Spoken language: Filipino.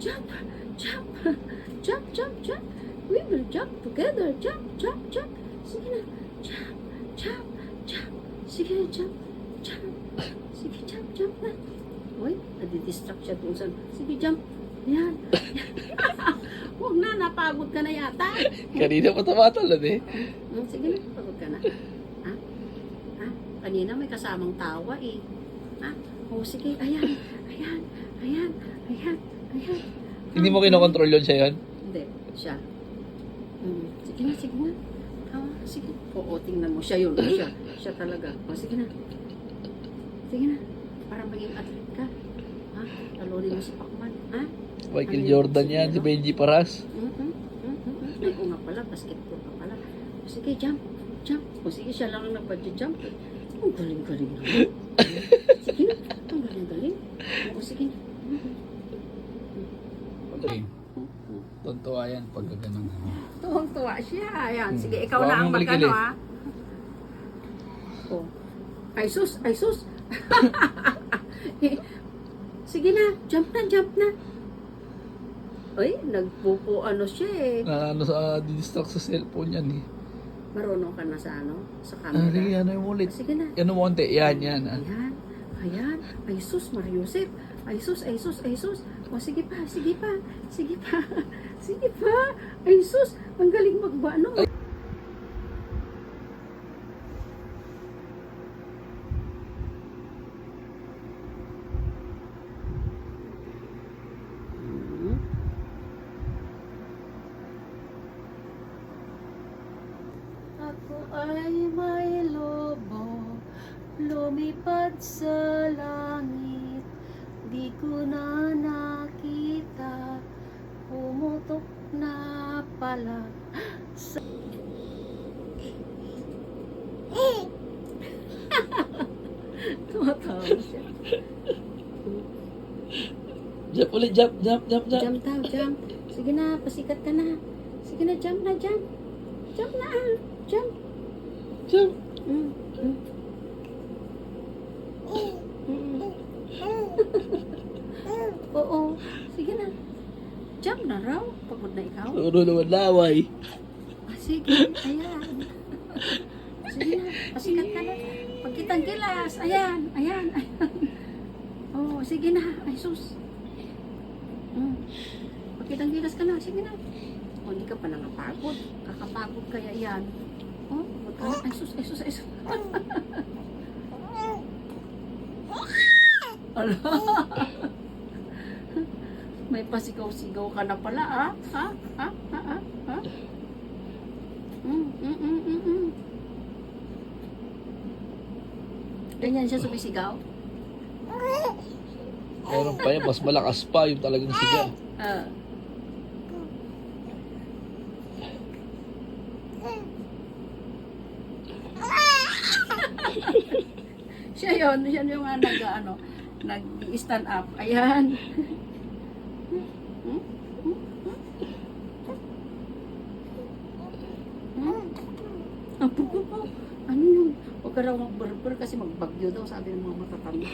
jump, jump, jump, jump, jump. We will jump together. Jump, jump, jump. Sige na. Jump, jump, jump. Sige na, jump, jump. Sige, jump, jump na. Uy, nadidistract siya doon sa... Sige, jump. Yan. Huwag na, napagod ka na yata. Kanina pa tumatalon eh. Sige na, pagod ka na. Ha? Ha? Kanina may kasamang tawa eh. Ha? O sige, ayan, ayan, ayan, ayan, ayan. Hindi mo kinokontrol yun siya yun? Hindi, siya. Sige na, sige na. Sige. Oo, tingnan mo. Siya yun. Siya. Siya talaga. O, sige na. Sige na. Para maging athlete ka. Ha? Talunin mo si Pacman. Ha? Michael Ano yun? Jordan Sige, yan, si ano? Benji Paras. Ay, oo nga pala. Basketball ka pala. O, sige, jump. Jump. O, sige, siya lang ang nagpa-jump. Ang galing-galing naman. Sige na. Ang galing-galing. O, sige na. Tuntua yan pag ganun. Tuwang-tuwa siya. Ayan. Sige, ikaw Huwag na ang mong magano, malikili. ha? Oh. Ay, sus! Ay, sus! Sige na. Jump na, jump na. Ay, nagpupo ano siya eh. Na ano sa distract sa cellphone yan eh. Marunong ka na sa ano? Sa Ah, camera. sige, ano yung ulit? Sige na. Ano mo konti? Yan, yan. Ah. Ayan. Ayan. Ay, sus, Mariusip. Ay, sus, ay, sus, ay, sus. O, sige pa, sige pa. Sige pa. Sige pa. Ay, sus. Ang galing ano. Ako ay may lobo, lumipad sa langit, di ko na nakita, pumutok na pala sa... Tumatawa siya. Jump ulit, jump, jump, jump, jump. Jump daw, jump. Sige na, pasikat ka na. Sige na, jump na, jump. Jump na, jump. Jump. Oo, sige na. Jump na raw. Pagod na ikaw. Ano naman laway. Sige, ayan. Sige na, pasikat ka na. Pagkitang gilas, ayan, ayan, ayan. Oo, sige na, ay sus. Pagkitang gilas ka na, sige na. O, hindi ka pa nakapagod. Kakapagod kaya yan. Oh, ay sus, ay sus, ay sus. Ala. May pasigaw-sigaw ka na pala, ah? Ha? Ha? Ha? Ha? Ha? Ganyan siya sumisigaw? Meron pa yan, mas malakas pa yung talagang sigaw. Ah. Siya yung nag-stand up. Ayan. Ano yun? Huwag ka raw mag-burper kasi magbagyo daw, sabi ng mga matatanda.